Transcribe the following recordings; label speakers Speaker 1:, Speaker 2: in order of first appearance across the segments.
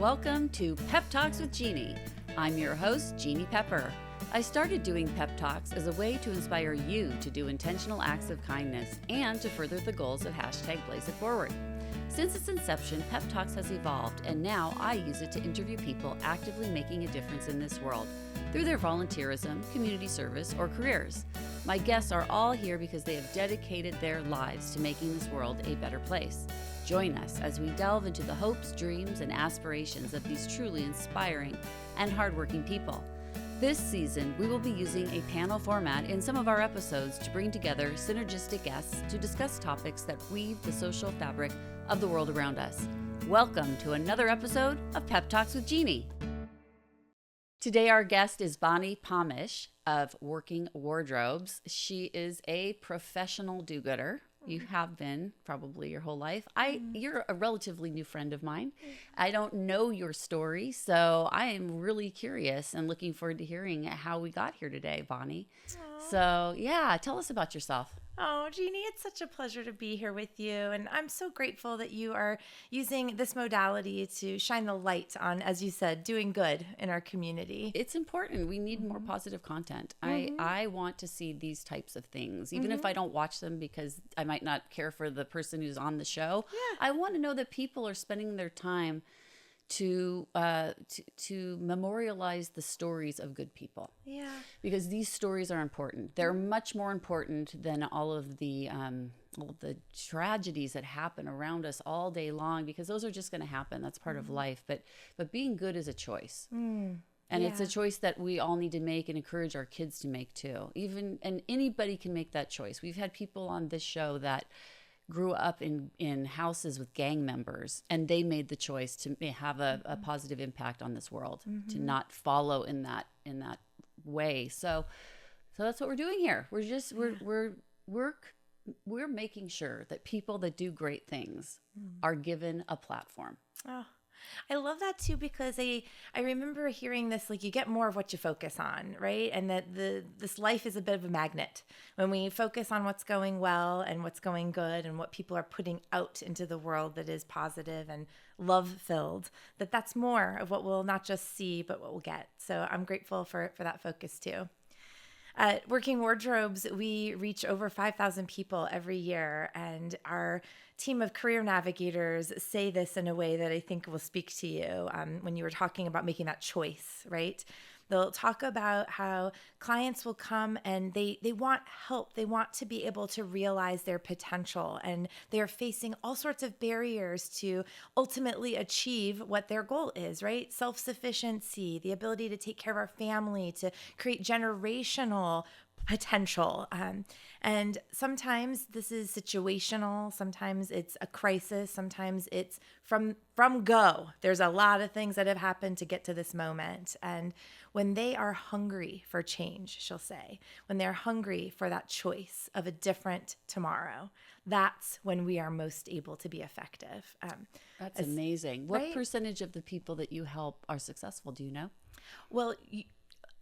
Speaker 1: Welcome to Pep Talks with Jeanne. I'm your host, Jeanne Pepper. I started doing Pep Talks as a way to inspire you to do intentional acts of kindness and to further the goals of #BlazeItForward. Since its inception, Pep Talks has evolved, and now I use it to interview people actively making a difference in this world through their volunteerism, community service, or careers. My guests are all here because they have dedicated their lives to making this world a better place. Join us as we delve into the hopes, dreams, and aspirations of these truly inspiring and hardworking people. This season, we will be using a panel format in some of our episodes to bring together synergistic guests to discuss topics that weave the social fabric of the world around us. Welcome to another episode of Pep Talks with Jeanne. Today, our guest is Bonni Pomush of Working Wardrobes. She is a professional do-gooder. You have been probably your whole life. You're a relatively new friend of mine. I don't know your story, so I am really curious and looking forward to hearing how we got here today, Bonni. So yeah, tell us about yourself.
Speaker 2: Oh, Jeanne, it's such a pleasure to be here with you. And I'm so grateful that you are using this modality to shine the light on, as you said, doing good in our community.
Speaker 1: It's important. We need more positive content. I want to see these types of things, even if I don't watch them because I might not care for the person who's on the show. Yeah. I want to know that people are spending their time to memorialize the stories of good people.
Speaker 2: Yeah.
Speaker 1: Because these stories are important. They're much more important than all of the tragedies that happen around us all day long, because those are just going to happen. That's part of life. But being good is a choice. And it's a choice that we all need to make and encourage our kids to make too. And anybody can make that choice. We've had people on this show that grew up in houses with gang members, and they made the choice to have a positive impact on this world, to not follow in that way. So that's what we're doing here. We're making sure that people that do great things are given a platform.
Speaker 2: Oh, I love that too, because I remember hearing this, like, you get more of what you focus on, right? And that this life is a bit of a magnet. When we focus on what's going well and what's going good and what people are putting out into the world that is positive and love-filled, that's more of what we'll not just see, but what we'll get. So I'm grateful for that focus too. At Working Wardrobes, we reach over 5,000 people every year, and our team of career navigators say this in a way that I think will speak to you when you were talking about making that choice, right? They'll talk about how clients will come and they want help. They want to be able to realize their potential, and they're facing all sorts of barriers to ultimately achieve what their goal is, right? Self-sufficiency, the ability to take care of our family, to create generational potential. And sometimes this is situational. Sometimes it's a crisis. Sometimes it's from go. There's a lot of things that have happened to get to this moment. And when they are hungry for change, she'll say, when they're hungry for that choice of a different tomorrow, that's when we are most able to be effective.
Speaker 1: That's amazing. What
Speaker 2: right?
Speaker 1: percentage of the people that you help are successful? Do you know?
Speaker 2: Well,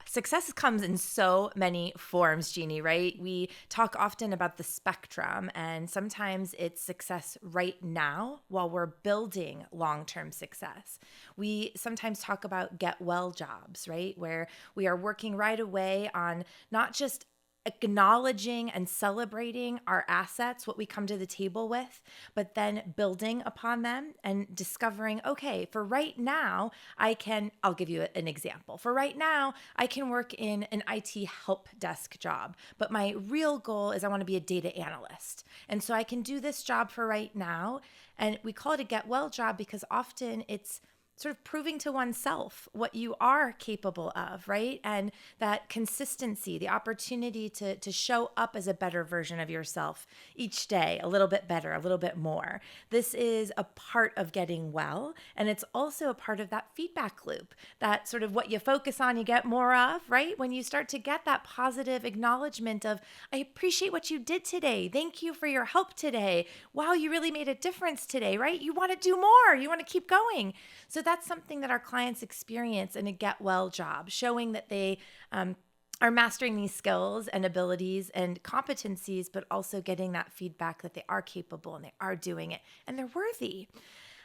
Speaker 2: success comes in so many forms, Jeanne, right? We talk often about the spectrum, and sometimes it's success right now while we're building long-term success. We sometimes talk about get well jobs, right? Where we are working right away on not just acknowledging and celebrating our assets, what we come to the table with, but then building upon them and discovering, okay, for right now, I'll give you an example. For right now, I can work in an IT help desk job, but my real goal is I want to be a data analyst. And so I can do this job for right now. And we call it a get well job because often it's sort of proving to oneself what you are capable of, right? And that consistency, the opportunity to show up as a better version of yourself each day, a little bit better, a little bit more. This is a part of getting well. And it's also a part of that feedback loop, that sort of what you focus on, you get more of, right? When you start to get that positive acknowledgement of, I appreciate what you did today. Thank you for your help today. Wow, you really made a difference today, right? You want to do more. You want to keep going. So that's something that our clients experience in a get well job, showing that they are mastering these skills and abilities and competencies, but also getting that feedback that they are capable and they are doing it and they're worthy.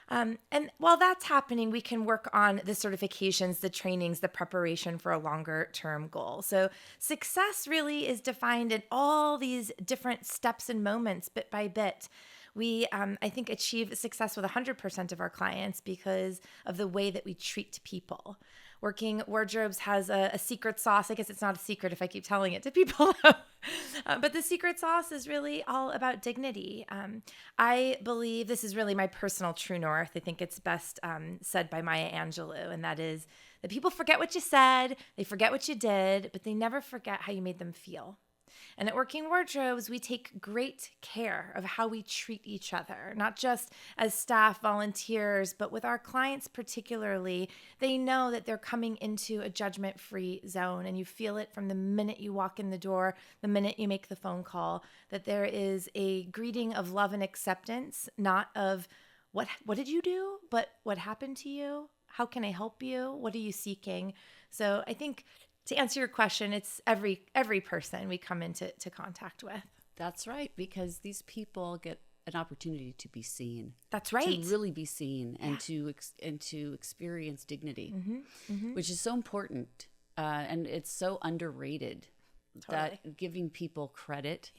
Speaker 2: And while that's happening, we can work on the certifications, the trainings, the preparation for a longer term goal. So success really is defined in all these different steps and moments, bit by bit. We, I think, achieve success with 100% of our clients because of the way that we treat people. Working Wardrobes has a secret sauce. I guess it's not a secret if I keep telling it to people. But the secret sauce is really all about dignity. I believe this is really my personal true north. I think it's best said by Maya Angelou, and that is that people forget what you said, they forget what you did, but they never forget how you made them feel. And at Working Wardrobes, we take great care of how we treat each other, not just as staff, volunteers, but with our clients particularly. They know that they're coming into a judgment-free zone, and you feel it from the minute you walk in the door, the minute you make the phone call, that there is a greeting of love and acceptance, not of what did you do, but what happened to you? How can I help you? What are you seeking? So I think to answer your question, it's every person we come into contact with.
Speaker 1: That's right, because these people get an opportunity to be seen.
Speaker 2: That's right.
Speaker 1: To really be seen and to experience dignity, which is so important, and it's so underrated.
Speaker 2: Totally.
Speaker 1: That giving people credit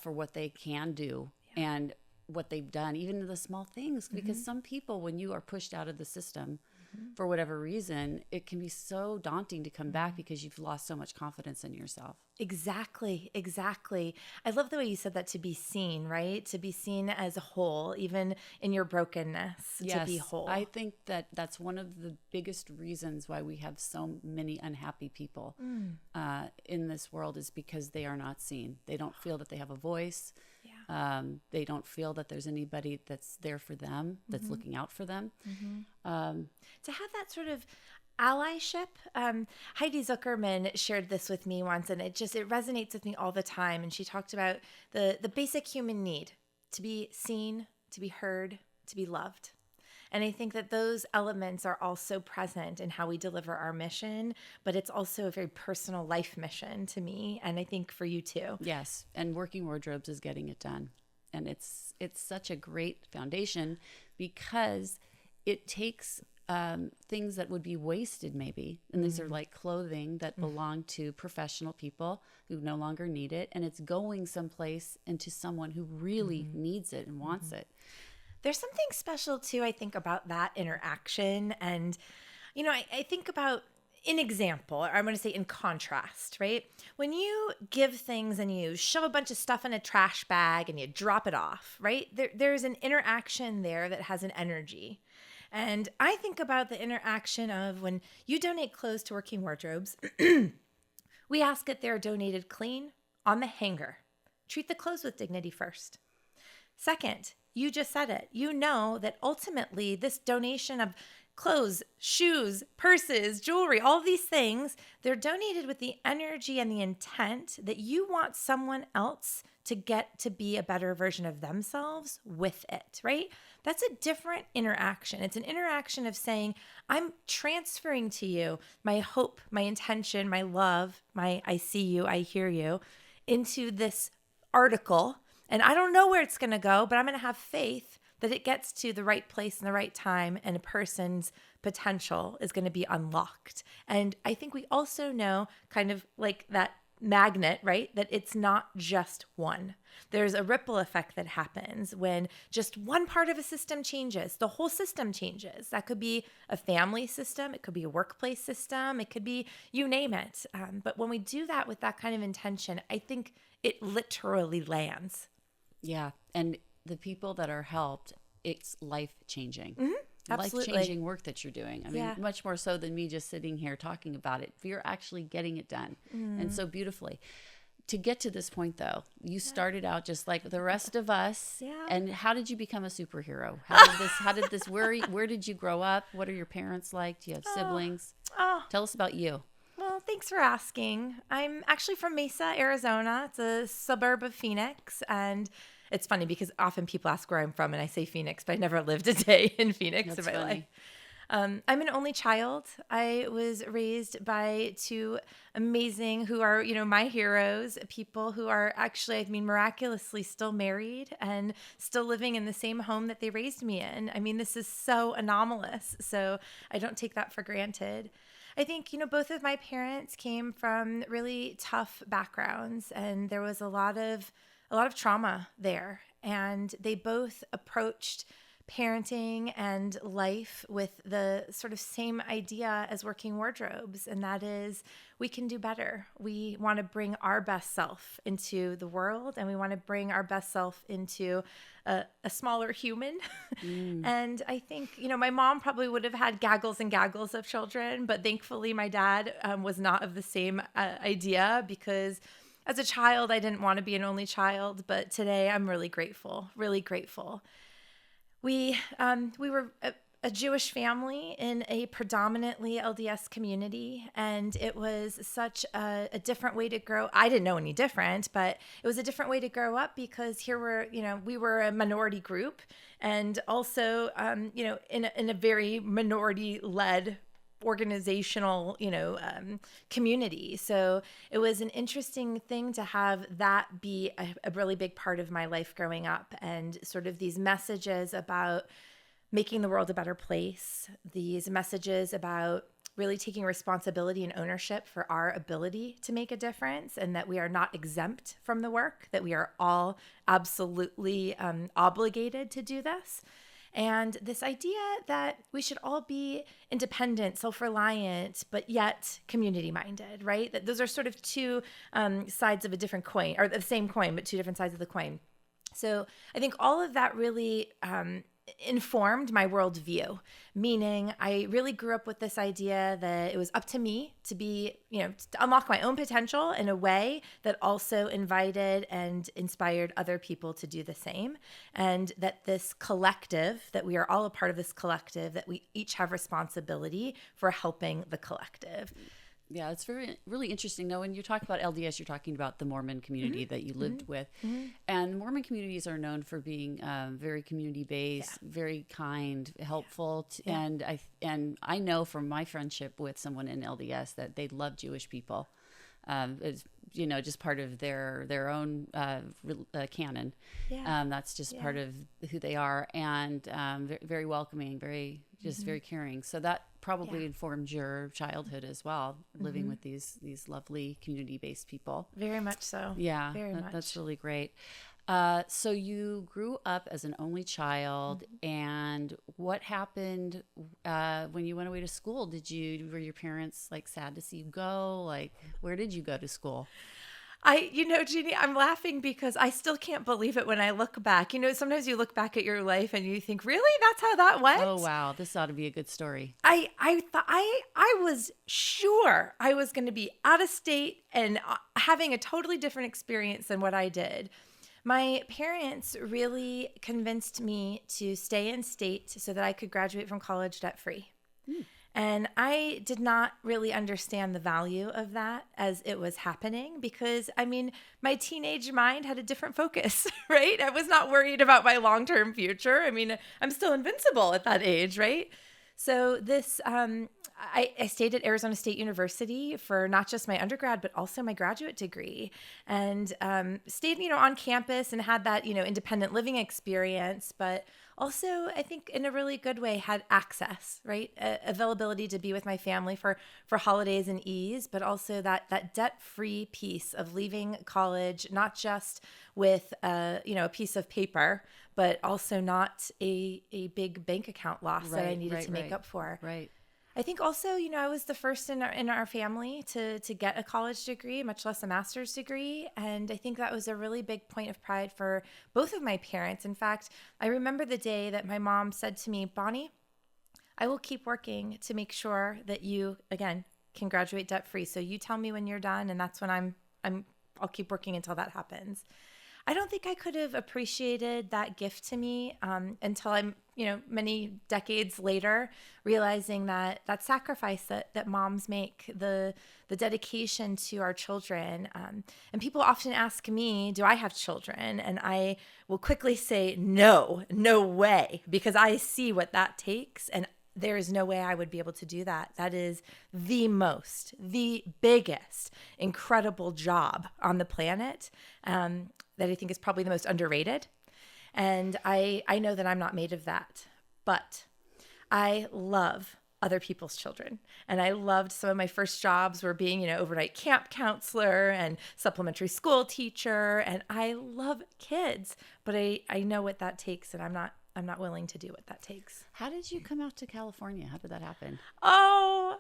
Speaker 1: for what they can do and what they've done, even the small things, because some people, when you are pushed out of the system, for whatever reason, it can be so daunting to come back because you've lost so much confidence in yourself.
Speaker 2: Exactly. I love the way you said that, to be seen, right? To be seen as a whole, even in your brokenness, to be whole.
Speaker 1: I think that that's one of the biggest reasons why we have so many unhappy people in this world, is because they are not seen. They don't feel that they have a voice. They don't feel that there's anybody that's there for them, that's looking out for them.
Speaker 2: To have that sort of allyship. Heidi Zuckerman shared this with me once, and it resonates with me all the time. And she talked about the basic human need to be seen, to be heard, to be loved. And I think that those elements are also present in how we deliver our mission, but it's also a very personal life mission to me, and I think for you too.
Speaker 1: Yes, and Working Wardrobes is getting it done. And it's such a great foundation because it takes things that would be wasted maybe, and these are like clothing that belong to professional people who no longer need it, and it's going someplace into someone who really needs it and wants it.
Speaker 2: There's something special too, I think, about that interaction. And, you know, I think about, in example, I'm going to say in contrast, right? When you give things and you shove a bunch of stuff in a trash bag and you drop it off, right? There's an interaction there that has an energy. And I think about the interaction of when you donate clothes to Working Wardrobes, we ask that they're donated clean on the hanger. Treat the clothes with dignity first. Second, you just said it. You know that ultimately this donation of clothes, shoes, purses, jewelry, all these things, they're donated with the energy and the intent that you want someone else to get to be a better version of themselves with it, right? That's a different interaction. It's an interaction of saying, I'm transferring to you my hope, my intention, my love, my I see you, I hear you, into this article. And I don't know where it's going to go, but I'm going to have faith that it gets to the right place in the right time, and a person's potential is going to be unlocked. And I think we also know, kind of like that magnet, right? That it's not just one. There's a ripple effect that happens when just one part of a system changes, the whole system changes. That could be a family system, it could be a workplace system, it could be, you name it. But when we do that with that kind of intention, I think it literally lands.
Speaker 1: Yeah, and the people that are helped, it's life-changing.
Speaker 2: Absolutely.
Speaker 1: Life-changing work that you're doing. I mean, much more so than me just sitting here talking about it. You're actually getting it done, and so beautifully. To get to this point, though, you started out just like the rest of us.
Speaker 2: Yeah.
Speaker 1: And how did you become a superhero? How did this? Where did you grow up? What are your parents like? Do you have siblings? Tell us about you.
Speaker 2: Well, thanks for asking. I'm actually from Mesa, Arizona. It's a suburb of Phoenix. And it's funny because often people ask where I'm from and I say Phoenix, but I never lived a day in Phoenix in my life. I'm an only child. I was raised by two amazing, who are, my heroes, people who are actually, miraculously still married and still living in the same home that they raised me in. This is so anomalous. So I don't take that for granted. I think, both of my parents came from really tough backgrounds, and there was a lot of trauma there. And they both approached parenting and life with the sort of same idea as working wardrobes, and that is, we can do better. We want to bring our best self into the world, and we want to bring our best self into a smaller human. And I think, my mom probably would have had gaggles and gaggles of children, but thankfully my dad was not of the same idea, because as a child, I didn't want to be an only child, but today I'm really grateful, really grateful. We were a Jewish family in a predominantly LDS community, and it was such a different way to grow. I didn't know any different, but it was a different way to grow up, because here we were a minority group, and also, in a very minority-led organizational, community. So it was an interesting thing to have that be a really big part of my life growing up, and sort of these messages about making the world a better place, these messages about really taking responsibility and ownership for our ability to make a difference, and that we are not exempt from the work, that we are all absolutely obligated to do this. And this idea that we should all be independent, self-reliant, but yet community-minded, right? That those are sort of two sides of a different coin, or the same coin, but two different sides of the coin. So I think all of that really informed my worldview, meaning I really grew up with this idea that it was up to me to be, to unlock my own potential in a way that also invited and inspired other people to do the same. And that this collective, that we are all a part of this collective, that we each have responsibility for helping the collective.
Speaker 1: Yeah, it's really interesting. Now, when you talk about LDS, you're talking about the Mormon community that you lived with. And Mormon communities are known for being very community-based, very kind, helpful. And I know from my friendship with someone in LDS that they love Jewish people. It's, just part of their own canon. That's just part of who they are, and very welcoming, very caring. So that probably informed your childhood as well, living with these lovely community-based people.
Speaker 2: Very much so.
Speaker 1: Yeah,
Speaker 2: very much.
Speaker 1: That's really great. So you grew up as an only child, and what happened when you went away to school? Were your parents sad to see you go? Where did you go to school?
Speaker 2: Jeannie, I'm laughing because I still can't believe it when I look back. Sometimes you look back at your life and you think, really? That's how that went?
Speaker 1: Oh, wow. This ought to be a good story.
Speaker 2: I thought I was sure I was going to be out of state and having a totally different experience than what I did. My parents really convinced me to stay in state so that I could graduate from college debt-free. And I did not really understand the value of that as it was happening, because, my teenage mind had a different focus, right? I was not worried about my long-term future. I'm still invincible at that age, right? So this, I stayed at Arizona State University for not just my undergrad, but also my graduate degree, and stayed, on campus and had that, independent living experience, but also, I think in a really good way, had access, right? Availability to be with my family for holidays and ease, but also that debt-free piece of leaving college, not just with a piece of paper, but also not a big bank account loss that I needed to make up for.
Speaker 1: Right.
Speaker 2: I think also, I was the first in our family to get a college degree, much less a master's degree. And I think that was a really big point of pride for both of my parents. In fact, I remember the day that my mom said to me, Bonni, I will keep working to make sure that you, again, can graduate debt-free. So you tell me when you're done, and that's when I'll keep working until that happens. I don't think I could have appreciated that gift to me until I'm, many decades later, realizing that sacrifice that moms make, the dedication to our children. And people often ask me, do I have children? And I will quickly say, no way, because I see what that takes. And there is no way I would be able to do that. That is the biggest, incredible job on the planet that I think is probably the most underrated. And I know that I'm not made of that, but I love other people's children. And I loved some of my first jobs were being, overnight camp counselor and supplementary school teacher. And I love kids, but I know what that takes, and I'm not willing to do what that takes.
Speaker 1: How did you come out to California? How did that happen?
Speaker 2: Oh,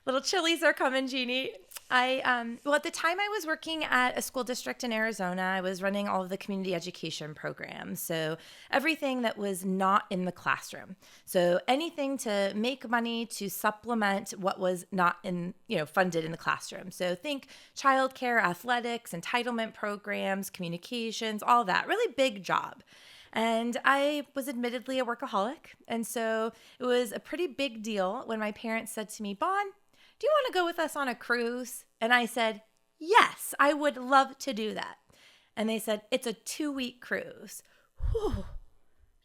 Speaker 2: little chilies are coming, Jeannie. At the time I was working at a school district in Arizona. I was running all of the community education programs. So everything that was not in the classroom. So anything to make money to supplement what was not funded in the classroom. So think childcare, athletics, entitlement programs, communications, all that. Really big job. And I was admittedly a workaholic. And so it was a pretty big deal when my parents said to me, Bon, do you want to go with us on a cruise? And I said, yes, I would love to do that. And they said, it's a 2-week cruise. Whew.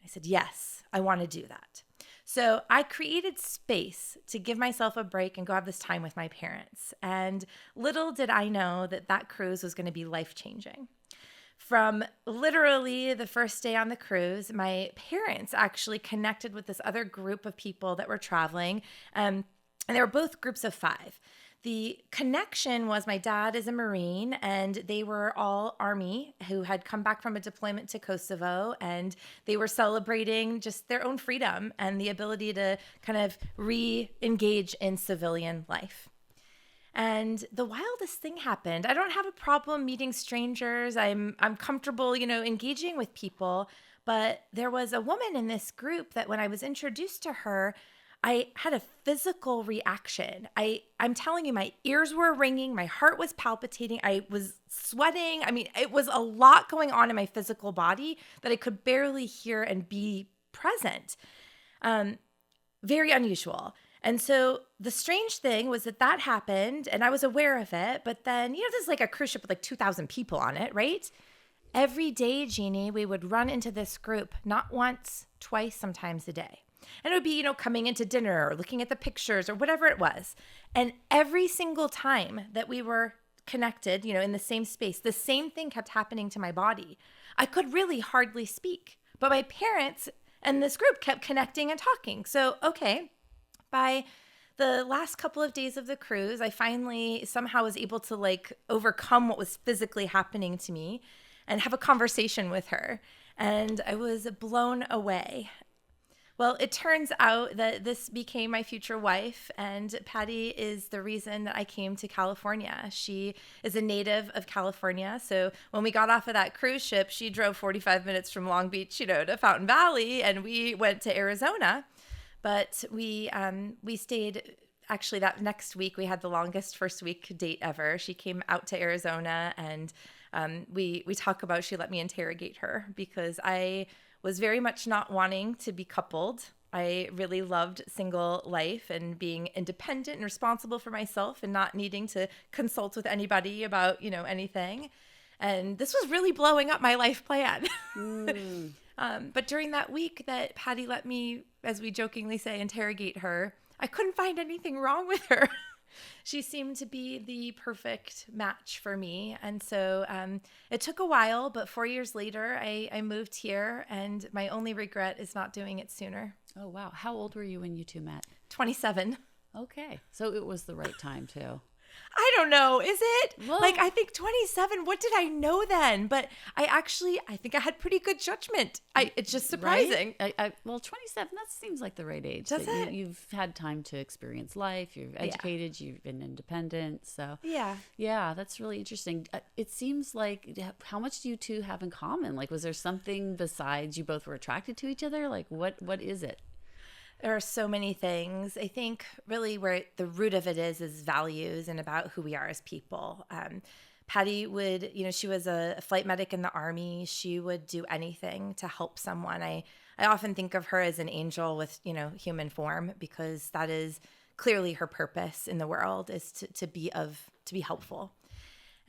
Speaker 2: I said, yes, I want to do that. So I created space to give myself a break and go have this time with my parents. And little did I know that cruise was going to be life-changing. From literally the first day on the cruise, my parents actually connected with this other group of people that were traveling. And they were both groups of 5. The connection was my dad is a Marine, and they were all Army who had come back from a deployment to Kosovo, and they were celebrating just their own freedom and the ability to kind of re-engage in civilian life. And the wildest thing happened. I don't have a problem meeting strangers. I'm comfortable, engaging with people. But there was a woman in this group that when I was introduced to her, I had a physical reaction. I'm telling you, my ears were ringing. My heart was palpitating. I was sweating. I mean, it was a lot going on in my physical body that I could barely hear and be present. Very unusual. And so the strange thing was that happened, and I was aware of it. But then, this is like a cruise ship with like 2,000 people on it, right? Every day, Jeannie, we would run into this group, not once, twice, sometimes a day. And it would be, coming into dinner or looking at the pictures or whatever it was. And every single time that we were connected, in the same space, the same thing kept happening to my body. I could really hardly speak. But my parents and this group kept connecting and talking. So, okay. By the last couple of days of the cruise, I finally somehow was able to overcome what was physically happening to me and have a conversation with her. And I was blown away. Well, it turns out that this became my future wife, and Patty is the reason that I came to California. She is a native of California. So when we got off of that cruise ship, she drove 45 minutes from Long Beach, to Fountain Valley, and we went to Arizona. But we stayed, actually that next week, we had the longest first week date ever. She came out to Arizona, and we talk about, she let me interrogate her because I was very much not wanting to be coupled. I really loved single life and being independent and responsible for myself and not needing to consult with anybody about, anything. And this was really blowing up my life plan. But during that week that Patty let me, as we jokingly say, interrogate her, I couldn't find anything wrong with her. She seemed to be the perfect match for me. And so it took a while, but 4 years later, I moved here, and my only regret is not doing it sooner.
Speaker 1: Oh, wow. How old were you when you two met?
Speaker 2: 27.
Speaker 1: Okay. So it was the right time, too.
Speaker 2: I don't know. Is it?
Speaker 1: Well,
Speaker 2: I think 27. What did I know then? But I think I had pretty good judgment. It's just surprising.
Speaker 1: Right? Well, 27, that seems like the right age.
Speaker 2: Does it?
Speaker 1: You've had time to experience life. You've educated. You've been independent. So yeah, that's really interesting. It seems like, how much do you two have in common? Was there something besides you both were attracted to each other? What is it?
Speaker 2: There are so many things. I think really where the root of it is values and about who we are as people. Patty would, she was a flight medic in the Army. She would do anything to help someone. I often think of her as an angel with, human form, because that is clearly her purpose in the world, is to be helpful.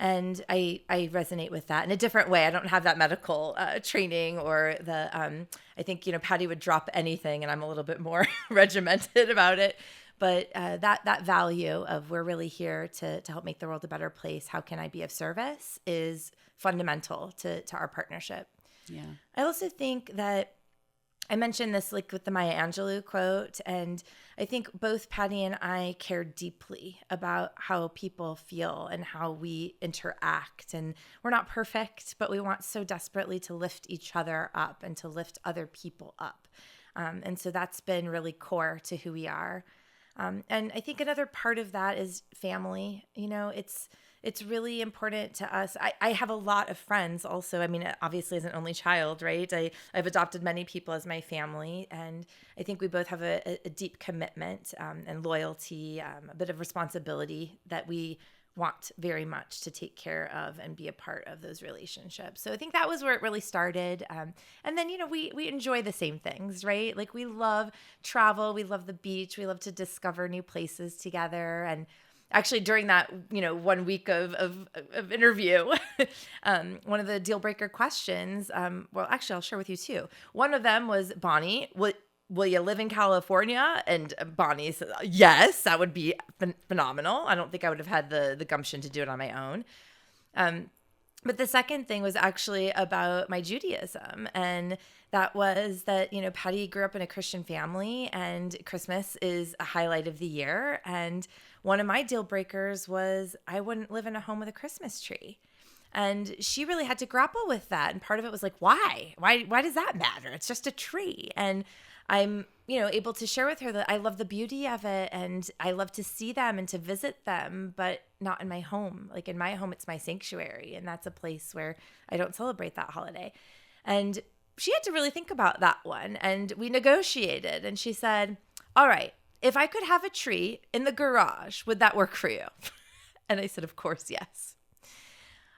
Speaker 2: And I resonate with that in a different way. I don't have that medical training or I think, Patty would drop anything and I'm a little bit more regimented about it. But that value of we're really here to help make the world a better place. How can I be of service is fundamental to our partnership.
Speaker 1: Yeah.
Speaker 2: I also think that I mentioned this like with the Maya Angelou quote, and I think both Patty and I care deeply about how people feel and how we interact. And we're not perfect, but we want so desperately to lift each other up and to lift other people up. And so that's been really core to who we are. And I think another part of that is family. It's really important to us. I have a lot of friends also. I mean, obviously as an only child, right? I've adopted many people as my family. And I think we both have a deep commitment and loyalty, a bit of responsibility that we want very much to take care of and be a part of those relationships. So I think that was where it really started. And then, we enjoy the same things, right? Like we love travel. We love the beach. We love to discover new places together. And actually, during that, 1 week of interview, one of the deal breaker questions, well, actually, I'll share with you too. One of them was, Bonni, will you live in California? And Bonnie said, yes, that would be phenomenal. I don't think I would have had the gumption to do it on my own. But the second thing was actually about my Judaism. And that was that, Patty grew up in a Christian family and Christmas is a highlight of the year. And one of my deal breakers was I wouldn't live in a home with a Christmas tree. And she really had to grapple with that. And part of it was like, why? Why does that matter? It's just a tree. And I'm, able to share with her that I love the beauty of it and I love to see them and to visit them, but not in my home. Like in my home, it's my sanctuary. And that's a place where I don't celebrate that holiday. And she had to really think about that one. And we negotiated. And she said, all right, if I could have a tree in the garage, would that work for you? And I said, of course, yes.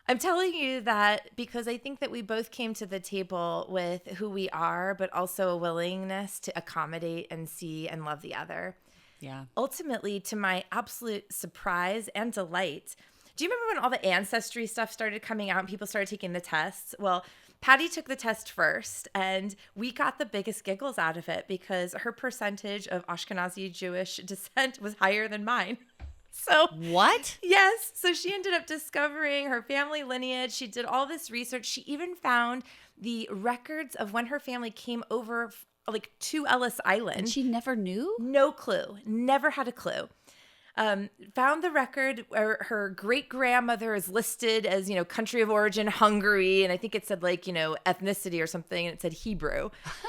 Speaker 2: I'm telling you that because I think that we both came to the table with who we are, but also a willingness to accommodate and see and love the other.
Speaker 1: Yeah.
Speaker 2: Ultimately, to my absolute surprise and delight, do you remember when all the ancestry stuff started coming out and people started taking the tests? Well, Patty took the test first, and we got the biggest giggles out of it because her percentage of Ashkenazi Jewish descent was higher than mine. So
Speaker 1: what?
Speaker 2: Yes. So she ended up discovering her family lineage. She did all this research. She even found the records of when her family came over to Ellis Island.
Speaker 1: And she never knew?
Speaker 2: No clue. Never had a clue. Found the record where her great grandmother is listed as, country of origin, Hungary. And I think it said ethnicity or something. And it said Hebrew.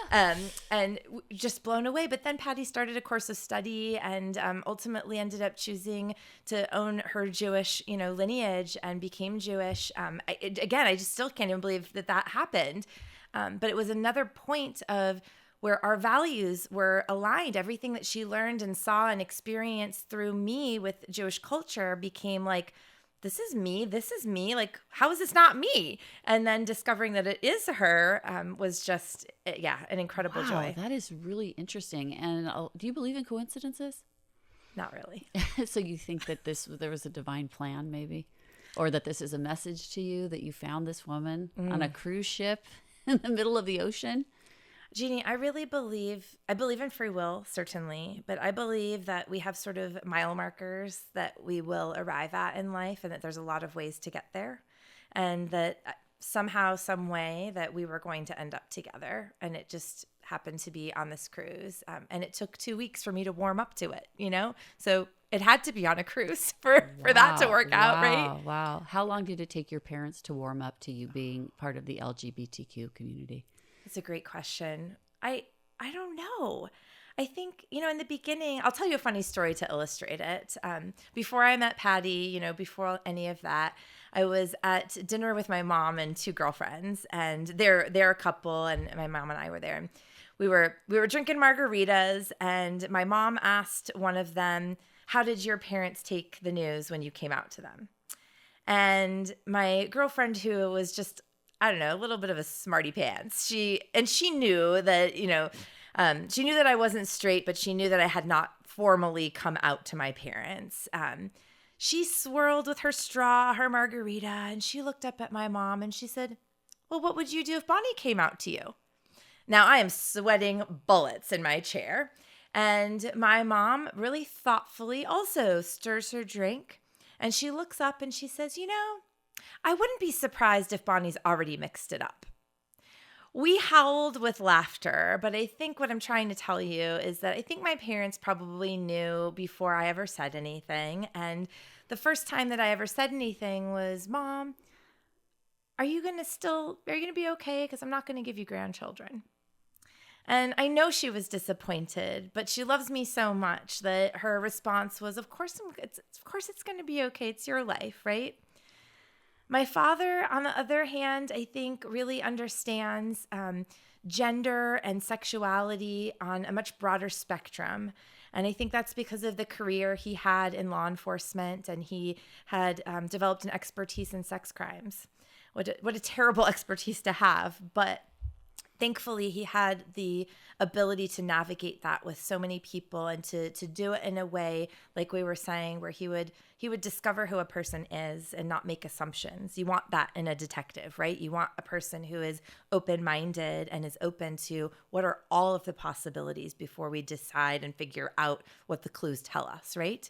Speaker 2: And just blown away. But then Patty started a course of study and ultimately ended up choosing to own her Jewish, lineage and became Jewish. I just still can't even believe that happened. But it was another point of where our values were aligned. Everything that she learned and saw and experienced through me with Jewish culture became like, this is me. Like, how is this not me? And then discovering that it is her was just, an incredible joy.
Speaker 1: That is really interesting. And do you believe in coincidences?
Speaker 2: Not really.
Speaker 1: So you think that there was a divine plan maybe? Or that this is a message to you that you found this woman on a cruise ship in the middle of the ocean?
Speaker 2: Jeannie, I believe in free will, certainly, but I believe that we have sort of mile markers that we will arrive at in life and that there's a lot of ways to get there and that somehow, some way that we were going to end up together and it just happened to be on this cruise. And it took 2 weeks for me to warm up to it, So it had to be on a cruise for that to work out, right?
Speaker 1: Wow. How long did it take your parents to warm up to you being part of the LGBTQ community?
Speaker 2: It's a great question. I don't know. I think, in the beginning, I'll tell you a funny story to illustrate it. Before I met Patty, before any of that, I was at dinner with my mom and two girlfriends, and they're a couple, and my mom and I were there. And we were drinking margaritas, and my mom asked one of them, "How did your parents take the news when you came out to them?" And my girlfriend, who was just, I don't know, a little bit of a smarty pants. She knew that, she knew that I wasn't straight, but she knew that I had not formally come out to my parents. she swirled with her straw, her margarita, and she looked up at my mom and she said, well, what would you do if Bonni came out to you? Now I am sweating bullets in my chair. And my mom really thoughtfully also stirs her drink. And she looks up and she says, I wouldn't be surprised if Bonnie's already mixed it up. We howled with laughter, but I think what I'm trying to tell you is that I think my parents probably knew before I ever said anything. And the first time that I ever said anything was, Mom, are you going to be okay? Because I'm not going to give you grandchildren. And I know she was disappointed, but she loves me so much that her response was, of course it's going to be okay. It's your life, right? My father, on the other hand, I think really understands gender and sexuality on a much broader spectrum. And I think that's because of the career he had in law enforcement, and he had developed an expertise in sex crimes. What a terrible expertise to have, but thankfully, he had the ability to navigate that with so many people and to do it in a way, like we were saying, where he would discover who a person is and not make assumptions. You want that in a detective, right? You want a person who is open-minded and is open to what are all of the possibilities before we decide and figure out what the clues tell us, right?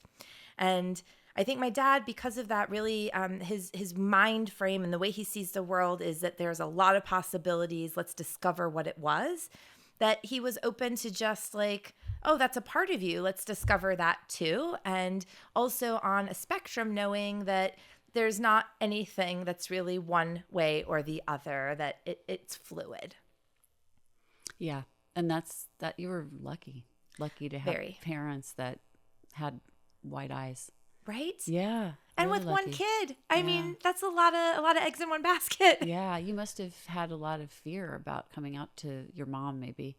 Speaker 2: And I think my dad, because of that, really his mind frame and the way he sees the world is that there's a lot of possibilities. Let's discover what it was. That he was open to just like, oh, that's a part of you. Let's discover that too. And also on a spectrum, knowing that there's not anything that's really one way or the other, that it's fluid.
Speaker 1: Yeah. And that you were lucky to have parents that had wide eyes.
Speaker 2: Right?
Speaker 1: Yeah.
Speaker 2: And
Speaker 1: really
Speaker 2: with
Speaker 1: lucky.
Speaker 2: one kid. I mean, that's a lot of eggs in one basket.
Speaker 1: Yeah. You must have had a lot of fear about coming out to your mom, maybe.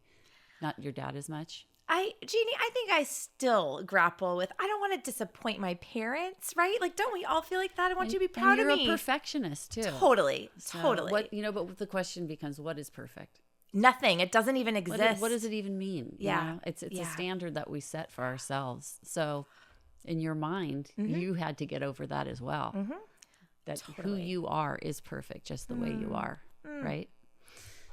Speaker 1: Not your dad as much.
Speaker 2: Jeannie, I think I still grapple with, I don't want to disappoint my parents, right? Like, don't we all feel like that? I want you to be proud of me.
Speaker 1: You're a perfectionist too.
Speaker 2: Totally.
Speaker 1: But the question becomes, what is perfect?
Speaker 2: Nothing. It doesn't even exist.
Speaker 1: What does it even mean?
Speaker 2: Yeah.
Speaker 1: It's a standard that we set for ourselves. So in your mind, you had to get over that as well. Mm-hmm. That who you are is perfect just the way you are, right?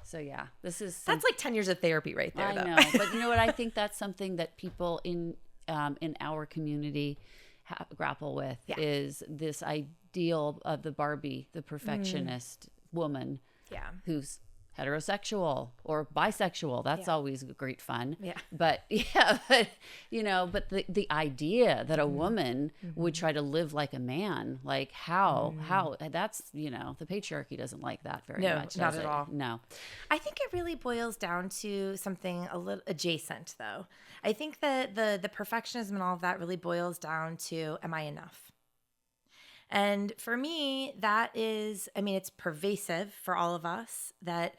Speaker 1: So yeah, that's
Speaker 2: like 10 years of therapy right there.
Speaker 1: I know, but you know what? I think that's something that people in our community grapple with is this ideal of the Barbie, the perfectionist woman, who's heterosexual or bisexual. That's always great fun. Yeah. But the idea that a woman would try to live like a man, like how that's, the patriarchy doesn't like that very much.
Speaker 2: No, not at all.
Speaker 1: No.
Speaker 2: I think it really boils down to something a little adjacent though. I think that the perfectionism and all of that really boils down to, am I enough? And for me, that is, it's pervasive for all of us. That,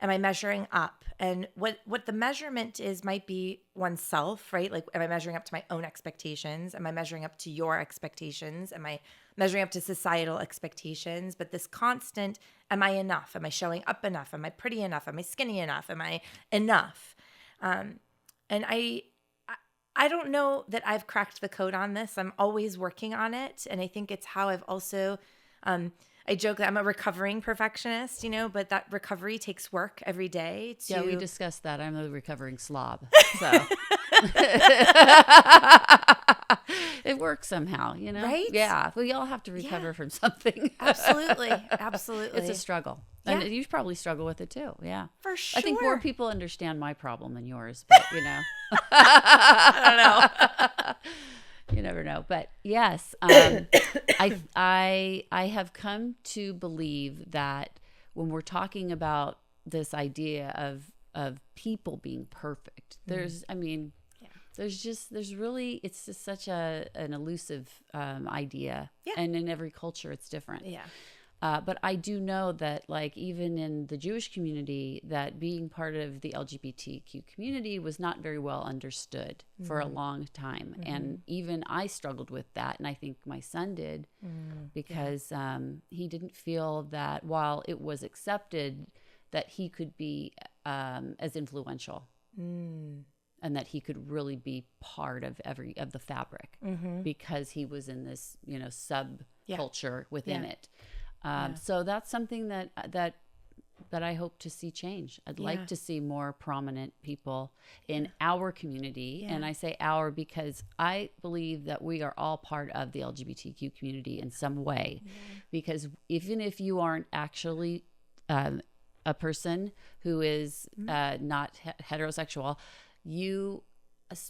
Speaker 2: am I measuring up? And what the measurement is might be oneself, right? Like, am I measuring up to my own expectations? Am I measuring up to your expectations? Am I measuring up to societal expectations? But this constant, am I enough? Am I showing up enough? Am I pretty enough? Am I skinny enough? Am I enough? And I don't know that I've cracked the code on this. I'm always working on it. And I think it's how I've also, I joke that I'm a recovering perfectionist, but that recovery takes work every day.
Speaker 1: Yeah, we discussed that. I'm a recovering slob. So it works somehow,
Speaker 2: Right?
Speaker 1: Yeah. We all have to recover from something.
Speaker 2: Absolutely. Absolutely.
Speaker 1: It's a struggle. Yeah. And you probably struggle with it too. Yeah.
Speaker 2: For sure.
Speaker 1: I think more people understand my problem than yours, but
Speaker 2: I don't know.
Speaker 1: You never know. But yes, I have come to believe that when we're talking about this idea of people being perfect, there's really, it's just such an elusive idea. Yeah. And in every culture, it's different.
Speaker 2: Yeah.
Speaker 1: But I do know that, like, even in the Jewish community, that being part of the LGBTQ community was not very well understood for a long time. Mm-hmm. And even I struggled with that. And I think my son did because he didn't feel that while it was accepted that he could be as influential. and that he could really be part of the fabric because he was in this, subculture within it. So that's something that I hope to see change. I'd like to see more prominent people in our community. And I say our because I believe that we are all part of the LGBTQ community in some way. Because even if you aren't actually a person who is not heterosexual, you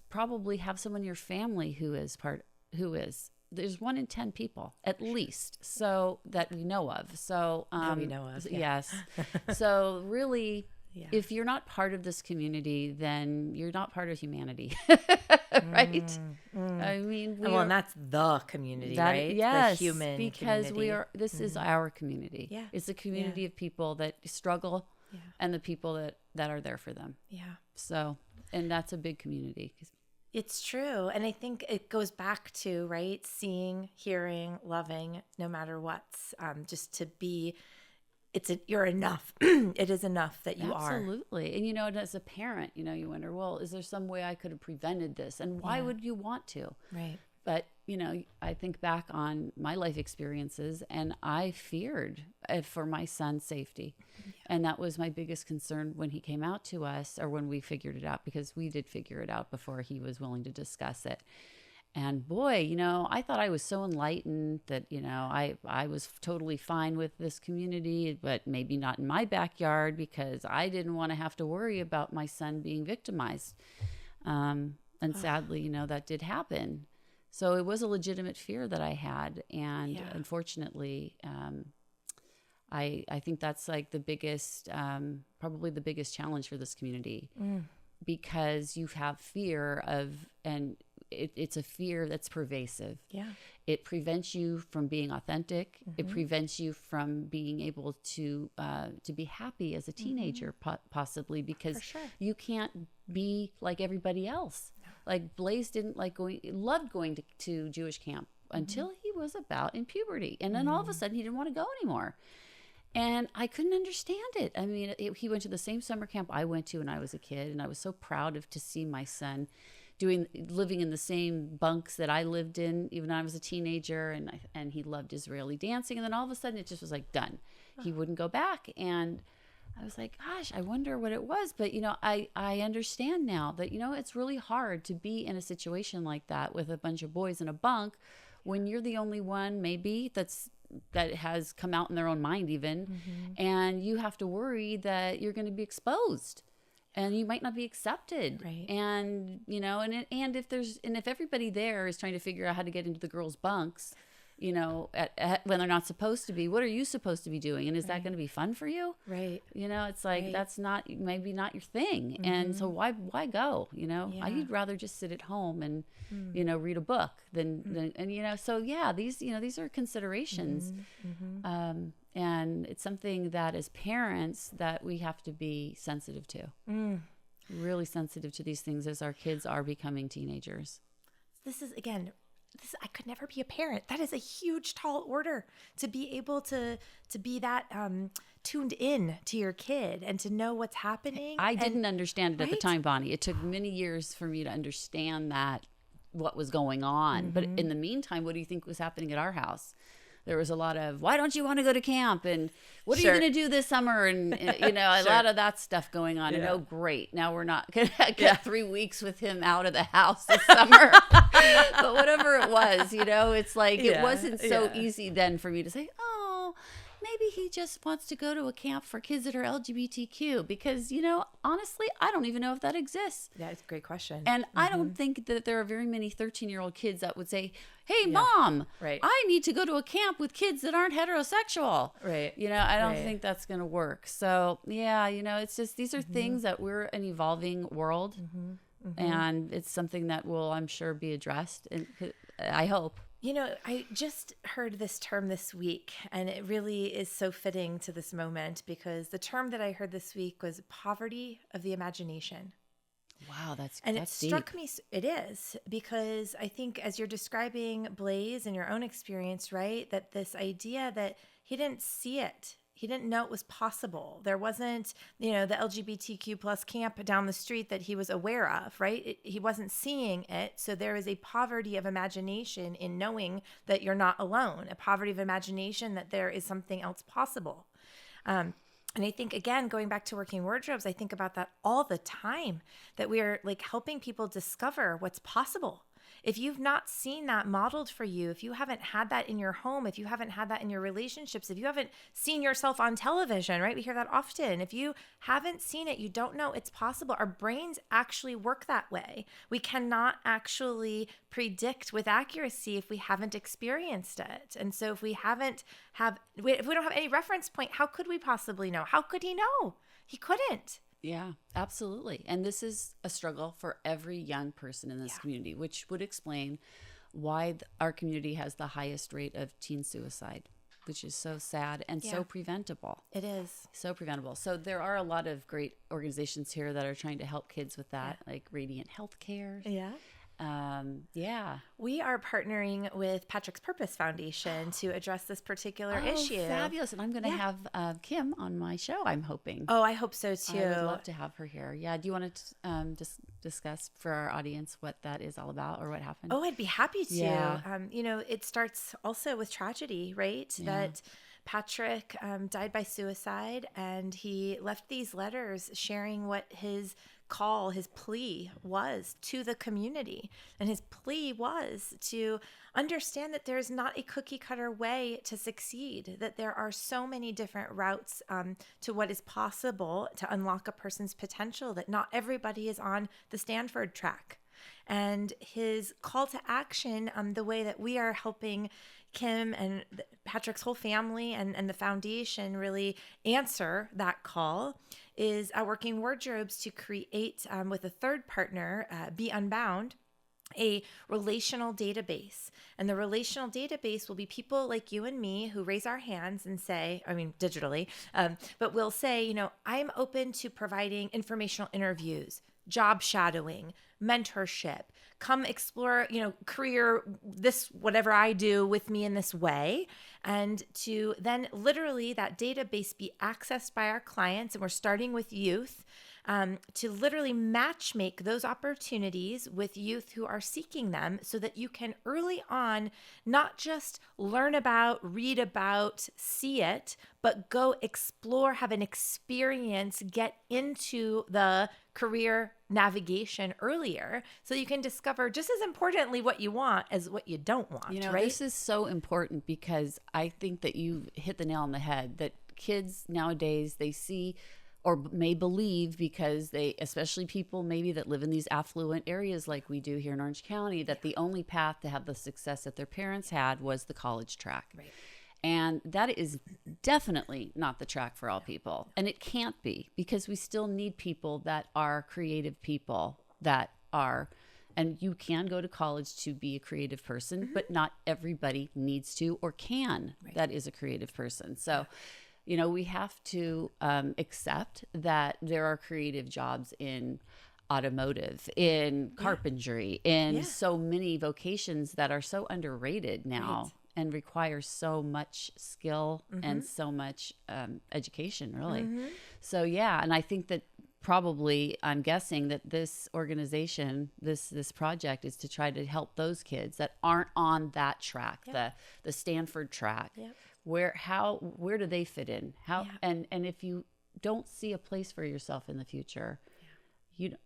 Speaker 1: probably have someone in your family who is. There's 1 in 10 people at least, so that we know of. So
Speaker 2: that we know of,
Speaker 1: yes. So really, if you're not part of this community, then you're not part of humanity, right? I mean,
Speaker 2: and that's the community, right?
Speaker 1: Yes,
Speaker 2: the human
Speaker 1: because
Speaker 2: community.
Speaker 1: This is our community.
Speaker 2: Yeah,
Speaker 1: it's a community of people that struggle, and the people that are there for them. Yeah. So, and that's a big community.
Speaker 2: It's true. And I think it goes back to, right, seeing, hearing, loving, no matter what, just to be, you're enough. It is enough that you are.
Speaker 1: Absolutely. And, as a parent, you wonder, well, is there some way I could have prevented this? And why would you want to?
Speaker 2: Right.
Speaker 1: But, I think back on my life experiences, and I feared for my son's safety. Yeah. And that was my biggest concern when he came out to us, or when we figured it out, because we did figure it out before he was willing to discuss it. And boy, I thought I was so enlightened that, I was totally fine with this community, but maybe not in my backyard, because I didn't want to have to worry about my son being victimized. And sadly, that did happen. So it was a legitimate fear that I had. And unfortunately, I think that's like the biggest, probably the biggest challenge for this community, because you have fear of, and it's a fear that's pervasive. Yeah. It prevents you from being authentic. It prevents you from being able to be happy as a teenager, possibly, because you can't be like everybody else. Like Blaze loved going to Jewish camp until he was about in puberty. And then all of a sudden he didn't want to go anymore. And I couldn't understand it. I mean, he went to the same summer camp I went to when I was a kid. And I was so proud to see my son living in the same bunks that I lived in, even when I was a teenager. And he loved Israeli dancing. And then all of a sudden it just was like done. He wouldn't go back. And I was like, gosh, I wonder what it was. But, I understand now that, it's really hard to be in a situation like that with a bunch of boys in a bunk when you're the only one maybe that has come out in their own mind even. And you have to worry that you're going to be exposed and you might not be accepted. Right. And, and if everybody there is trying to figure out how to get into the girls' bunks, when they're not supposed to be, what are you supposed to be doing? And is that going to be fun for you? Right. It's like, that's maybe not your thing. And so why go? I'd rather just sit at home and, read a book than so these are considerations. And it's something that as parents that we have to be sensitive to, really sensitive to these things as our kids are becoming teenagers.
Speaker 2: This is, again, I could never be a parent. That is a huge, tall order to be able to be that tuned in to your kid and to know what's happening.
Speaker 1: I didn't understand it at the time, Bonni. It took many years for me to understand what was going on. But in the meantime, what do you think was happening at our house? There was a lot of, why don't you want to go to camp? And what are you going to do this summer? And, a lot of that stuff going on. And, oh, great. Now we're not going to get 3 weeks with him out of the house this summer. But whatever it was, it's like, it wasn't so easy then for me to say, oh, maybe he just wants to go to a camp for kids that are LGBTQ, because, honestly, I don't even know if that exists.
Speaker 2: That's a great question.
Speaker 1: And I don't think that there are very many 13-year-old kids that would say, hey, Mom, I need to go to a camp with kids that aren't heterosexual. Right. I don't think that's going to work. So, it's just, these are things that we're an evolving world. And it's something that will, I'm sure, be addressed. And I hope.
Speaker 2: I just heard this term this week, and it really is so fitting to this moment, because the term that I heard this week was poverty of the imagination.
Speaker 1: Wow, that's
Speaker 2: it struck me. It is, because I think as you're describing Blaze and your own experience, right, that this idea that he didn't see it He didn't know it was possible. There wasn't, the LGBTQ plus camp down the street that he was aware of, right? He wasn't seeing it. So there is a poverty of imagination in knowing that you're not alone, a poverty of imagination that there is something else possible. And I think, again, going back to working wardrobes, I think about that all the time, that we are like helping people discover what's possible. If you've not seen that modeled for you, if you haven't had that in your home, if you haven't had that in your relationships, if you haven't seen yourself on television, right? We hear that often. If you haven't seen it, you don't know it's possible. Our brains actually work that way. We cannot actually predict with accuracy if we haven't experienced it. And so if we don't have any reference point, how could we possibly know? How could he know? He couldn't.
Speaker 1: Yeah, absolutely. And this is a struggle for every young person in this community, which would explain why our community has the highest rate of teen suicide, which is so sad and so preventable.
Speaker 2: It is.
Speaker 1: So preventable. So there are a lot of great organizations here that are trying to help kids with that, like Radiant Healthcare.
Speaker 2: Yeah. We are partnering with Patrick's Purpose Foundation to address this particular issue.
Speaker 1: Fabulous. And I'm going to have Kim on my show, I'm hoping.
Speaker 2: Oh, I hope so too.
Speaker 1: I would love to have her here. Yeah. Do you want to just discuss for our audience what that is all about or what happened?
Speaker 2: Oh, I'd be happy to.
Speaker 1: Yeah.
Speaker 2: It starts also with tragedy, right?
Speaker 1: Yeah.
Speaker 2: That Patrick died by suicide, and he left these letters sharing what his plea was to the community. And his plea was to understand that there's not a cookie cutter way to succeed, that there are so many different routes to what is possible to unlock a person's potential, that not everybody is on the Stanford track. And his call to action, the way that we are helping Kim and Patrick's whole family and the foundation really answer that call, is working wardrobes to create, with a third partner, Be Unbound, a relational database. And the relational database will be people like you and me who raise our hands and say, digitally, but we'll say, I'm open to providing informational interviews, job shadowing, mentorship, come explore, career, this, whatever I do with me in this way. And to then literally that database be accessed by our clients. And we're starting with youth, to literally match make those opportunities with youth who are seeking them, so that you can early on not just learn about, read about, see it, but go explore, have an experience, get into the career navigation earlier, so you can discover just as importantly what you want as what you don't want. Right?
Speaker 1: This is so important, because I think that you hit the nail on the head, that kids nowadays, they see or may believe, because they, especially people maybe that live in these affluent areas like we do here in Orange County, that the only path to have the success that their parents had was the college track.
Speaker 2: Right.
Speaker 1: And that is definitely not the track for all people. And it can't be, because we still need people that are creative people, that are, and you can go to college to be a creative person, but not everybody needs to or can. Right. That is a creative person. So, we have to accept that there are creative jobs in automotive, in carpentry, in so many vocations that are so underrated now. Right. And require so much skill and so much education, really. So, and I think that probably, I'm guessing that this organization, this project, is to try to help those kids that aren't on that track, the Stanford track. Yep. Where do they fit in? And if you don't see a place for yourself in the future,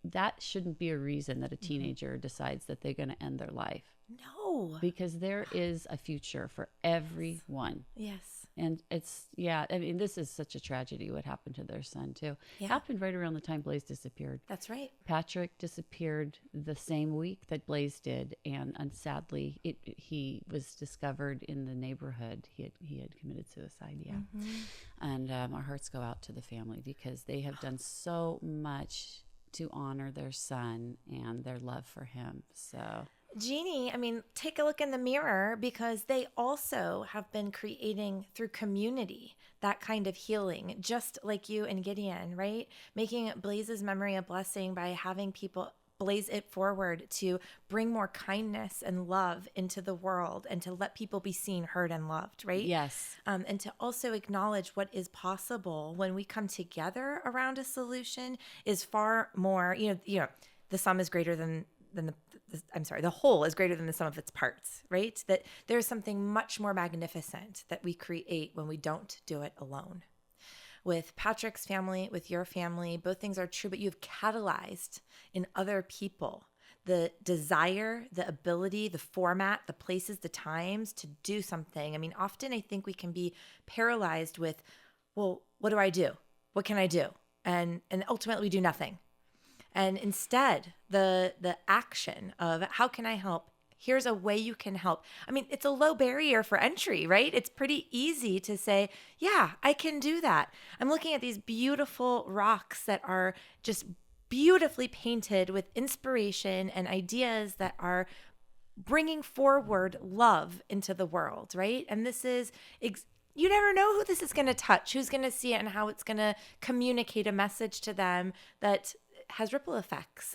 Speaker 1: that shouldn't be a reason that a teenager decides that they're going to end their life.
Speaker 2: No.
Speaker 1: Because there is a future for everyone.
Speaker 2: Yes.
Speaker 1: And it's, this is such a tragedy what happened to their son, too.
Speaker 2: Yeah.
Speaker 1: It happened right around the time Blaze disappeared.
Speaker 2: That's right.
Speaker 1: Patrick disappeared the same week that Blaze did. And sadly, he was discovered in the neighborhood. He had committed suicide, And our hearts go out to the family, because they have done so much to honor their son and their love for him. So,
Speaker 2: Jeanne, take a look in the mirror, because they also have been creating through community that kind of healing, just like you and Gideon, right? Making Blaze's memory a blessing by having people blaze it forward to bring more kindness and love into the world and to let people be seen, heard, and loved, right?
Speaker 1: Yes.
Speaker 2: And to also acknowledge what is possible when we come together around a solution is far more, the sum is greater than the whole is greater than the sum of its parts, right? That there's something much more magnificent that we create when we don't do it alone. With Patrick's family, with your family, both things are true, but you've catalyzed in other people the desire, the ability, the format, the places, the times to do something. I mean, often I think we can be paralyzed with, well, what do I do? What can I do? And ultimately we do nothing. And instead, the action of how can I help? Here's a way you can help. I mean, it's a low barrier for entry, right? It's pretty easy to say, yeah, I can do that. I'm looking at these beautiful rocks that are just beautifully painted with inspiration and ideas that are bringing forward love into the world, right? And this is, you never know who this is going to touch, who's going to see it, and how it's going to communicate a message to them that has ripple effects.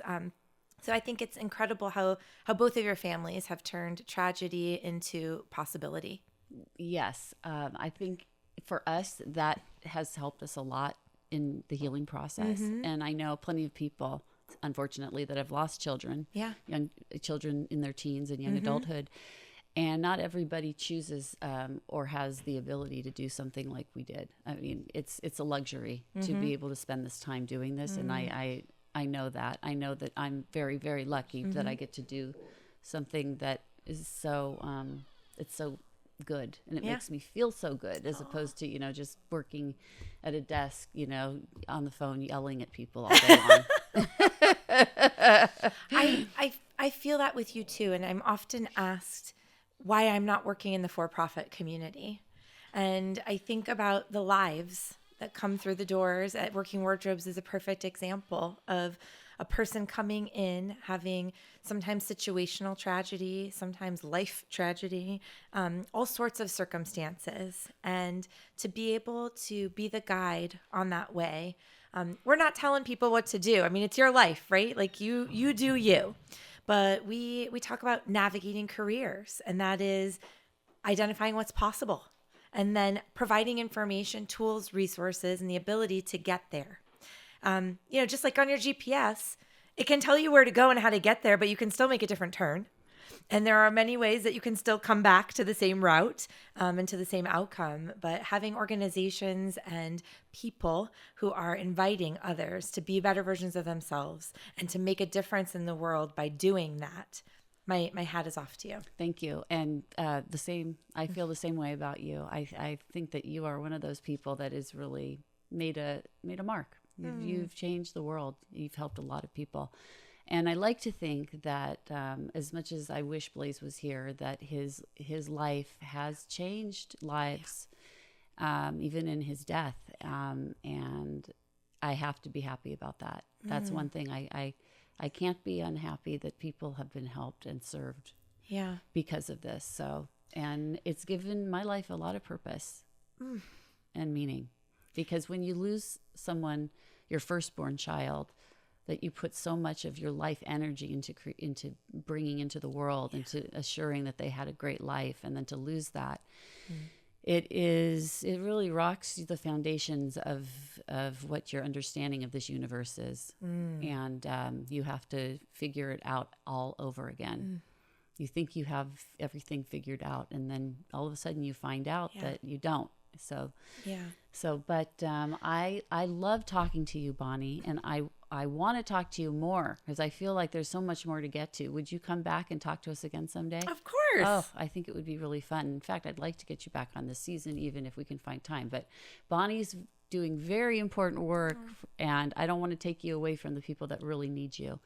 Speaker 2: So I think it's incredible how both of your families have turned tragedy into possibility.
Speaker 1: Yes. I think for us, that has helped us a lot in the healing process. Mm-hmm. And I know plenty of people, unfortunately, that have lost children, young children in their teens and young adulthood. And not everybody chooses or has the ability to do something like we did. I mean, it's a luxury to be able to spend this time doing this. And I know that. I know that I'm very, very lucky that I get to do something that is so, it's so good. And it makes me feel so good as opposed to, just working at a desk, on the phone, yelling at people all day long.
Speaker 2: I feel that with you too. And I'm often asked why I'm not working in the for-profit community. And I think about the lives that come through the doors at Working Wardrobes is a perfect example of a person coming in, having sometimes situational tragedy, sometimes life tragedy, all sorts of circumstances. And to be able to be the guide on that way, we're not telling people what to do. I mean, it's your life, right? Like you do you. But we talk about navigating careers, and that is identifying what's possible. And then providing information, tools, resources, and the ability to get there. Just like on your GPS, it can tell you where to go and how to get there, but you can still make a different turn. And there are many ways that you can still come back to the same route and to the same outcome. But having organizations and people who are inviting others to be better versions of themselves and to make a difference in the world by doing that, my hat is off to you.
Speaker 1: Thank you. And I feel the same way about you. I think that you are one of those people that has really made a mark. You've changed the world. You've helped a lot of people. And I like to think that as much as I wish Blaze was here, that his life has changed lives, even in his death. And I have to be happy about that. That's one thing I can't be unhappy that people have been helped and served because of this. So, and it's given my life a lot of purpose and meaning, because when you lose someone, your firstborn child, that you put so much of your life energy into bringing into the world, into assuring that they had a great life, and then to lose that, it really rocks the foundations of what your understanding of this universe is. And you have to figure it out all over again. You think you have everything figured out, and then all of a sudden you find out that you don't. But I love talking to you, Bonni, and I want to talk to you more because I feel like there's so much more to get to. Would you come back and talk to us again someday?
Speaker 2: Of course.
Speaker 1: Oh, I think it would be really fun. In fact, I'd like to get you back on this season, even if we can find time. But Bonnie's doing very important work, and I don't want to take you away from the people that really need you,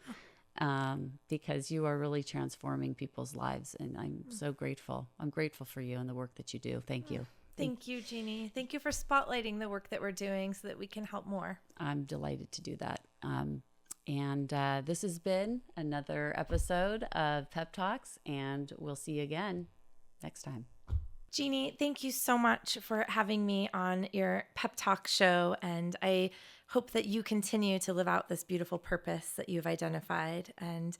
Speaker 1: because you are really transforming people's lives, and I'm so grateful. I'm grateful for you and the work that you do. Thank you.
Speaker 2: Thank you, Jeannie. Thank you for spotlighting the work that we're doing so that we can help more.
Speaker 1: I'm delighted to do that. And this has been another episode of Pep Talks, and we'll see you again next time.
Speaker 2: Jeannie, thank you so much for having me on your Pep Talk show. And I hope that you continue to live out this beautiful purpose that you've identified. And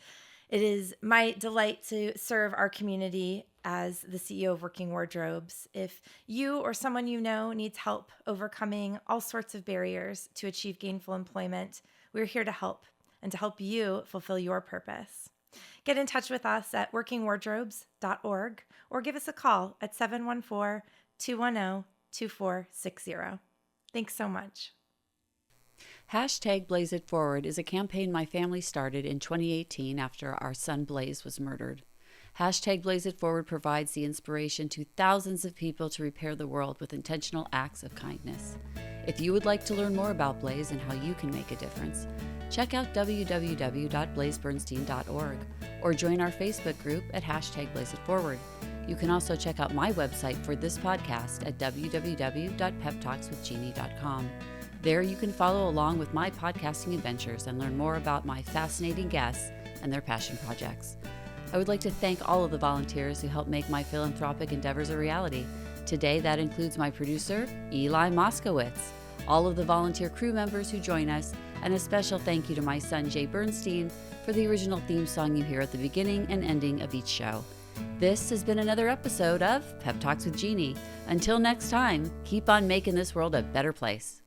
Speaker 2: it is my delight to serve our community as the CEO of Working Wardrobes. If you or someone you know needs help overcoming all sorts of barriers to achieve gainful employment, we're here to help and to help you fulfill your purpose. Get in touch with us at workingwardrobes.org or give us a call at 714-210-2460. Thanks so much.
Speaker 1: Hashtag Blaze It Forward is a campaign my family started in 2018 after our son Blaze was murdered. Hashtag Blaze It Forward provides the inspiration to thousands of people to repair the world with intentional acts of kindness. If you would like to learn more about Blaze and how you can make a difference, check out www.blazebernstein.org or join our Facebook group at hashtag Blaze It Forward. You can also check out my website for this podcast at www.PeppTalksWithJeanne.com. There you can follow along with my podcasting adventures and learn more about my fascinating guests and their passion projects. I would like to thank all of the volunteers who help make my philanthropic endeavors a reality. Today, that includes my producer, Eli Moskowitz, all of the volunteer crew members who join us, and a special thank you to my son, Jay Bernstein, for the original theme song you hear at the beginning and ending of each show. This has been another episode of Pep Talks with Jeanne. Until next time, keep on making this world a better place.